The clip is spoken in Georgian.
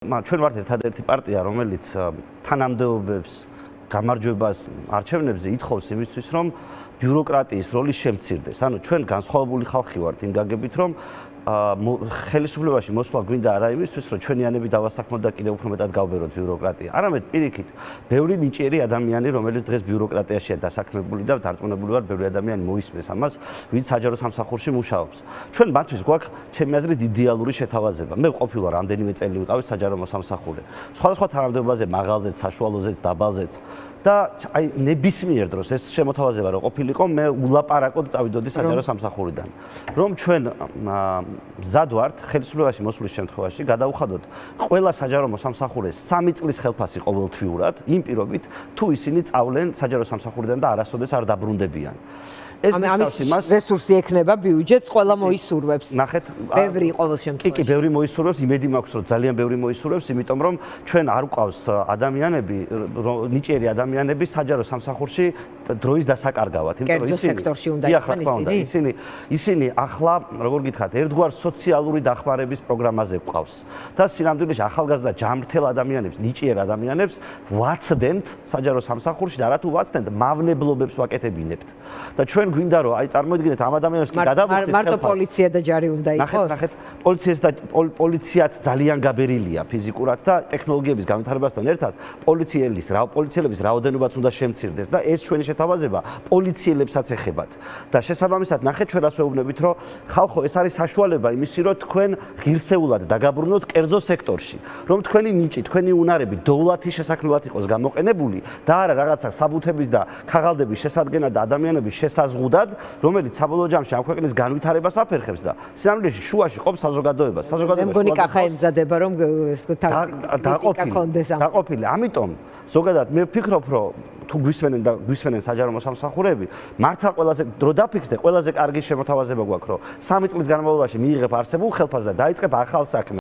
ჩვენ ვართ ერთადერთი პარტია, რომელიც თანამდებობებს, გამარჯვებას არჩევნებზე ითხოვს იმისთვის, რომ ბიუროკრატიის როლი შემცირდეს. ანუ ჩვენ განსხვავებული ხალხი ვართ იმ გაგებით, რომ ხელისუფლებაში მოსვლა გვინდა არა იმისთვის, რომ ჩვენიანები დავასაქმოთ და კიდევ უფრო მეტად გავბეროთ ბიუროკრატია. არამედ პირიქით, ბევრი ნიჭიერი ადამიანი, რომელიც დღეს ბიუროკრატიაშია დასაქმებული და დარწმუნებული ვარ, ბევრი ადამიანი მოისმენს ამას, ვინც საჯარო სამსახურში მუშაობს. ჩვენ მათთვის გვაქვს, ჩემი აზრით, იდეალური შეთავაზება. მე ყოფილა რამდენიმე წელი ვიყავი საჯარო მოსამსახურე. სხვადასხვა თანამდებობაზე, მაღალზეც, საშუალოზეც, დაბალზეც. და აი ნებისმიერ დროს ეს შემოთავაზება რო ყოფილიყო, მე ულაპარაკოდ წავიდოდი საჯარო სამსახურიდან. რომ ჩვენ მზად ვართ ხელისუფლებაში მოსვლის შემთხვევაში გადავუხადოთ ყველა საჯარო მოსამსახურეს 3 წლის ხელფასი ყოველთვიურად, იმ პირობით, თუ ისინი წავლენ საჯარო სამსახურიდან და არასოდეს არ დაბრუნდებიან. ეს ნიშნავს იმას, რესურსი ექნება ბიუჯეტს, ყველა მოისურვებს. ნახეთ, ბევრი ყოველ შემთხვევაში. კი, ბევრი მოისურვებს, იმედი მაქვს, რომ ძალიან ბევრი მოისურვებს, იმიტომ რომ ჩვენ არ გვყავს ადამიანები, ნიჭიერი ადამიანები საჯარო სამსახურში დროის დასაკარგავად, იმიტომ რომ სექტორში უნდა იყვნენ ისინი ახლა, როგორ გითხრათ, ერთგვარ სოციალური დახმარების პროგრამაზე გვყავს. და სინამდვილეში ახალგაზრდა ჯამრთელ ადამიანებს, ნიჭიერ ადამიანებს ვაცდენთ საჯარო სამსახურში და რატო ვაცდენთ? მავნებლობებს ვაკეთებინებთ. და ჩვენ გვინდა რომ აი წარმოიდგინეთ ამ ადამიანებს კი გადავუხდეთ მარტო პოლიცია და ჯარი უნდა იყოს. ნახეთ, პოლიციაც ძალიან გაბერილია ფიზიკურად და ტექნოლოგიების განვითარებასთან ერთად პოლიციელების რაოდენობაც უნდა შემცირდეს და ეს ჩვენი შეთავაზება პოლიციელებსაც ეხებათ. და შესაბამისად ნახეთ ჩვენ რას ვეუბნებით, რომ ხალხო ეს არის საშუალება იმისი, რომ თქვენ ღირსეულად დაგაბრუნოთ კერძო სექტორში, რომ თქვენი ნიჭი, თქვენი უნარები დოვლათის შესაქმნელად იყოს გამოყენებული და არა რაღაცა საბუთების და ქაღალდების შესადგენა და ადამიანების შესაზღუდად, რომელიც საბოლოო ჯამში ამ ქვეყნის განვითარებას აფერხებს და სინამდვილეში შუაში ყოფს საზოგადოება. მე მგონი კახა ემზადება რომ დაყოფილი. ამიტომ ზოგადად მე ვფიქრობ, რომ თუ გვისმენენ საჯარო მოსამსახურეები, მართლა ყველაზე დრო დაფიქრდე, ყველაზე კარგი შემოთავაზება გვაქვს, რომ 3 წლის განმავლობაში მიიღებ არსებულ ხელფასს და დაიწყებ ახალ საქმეს.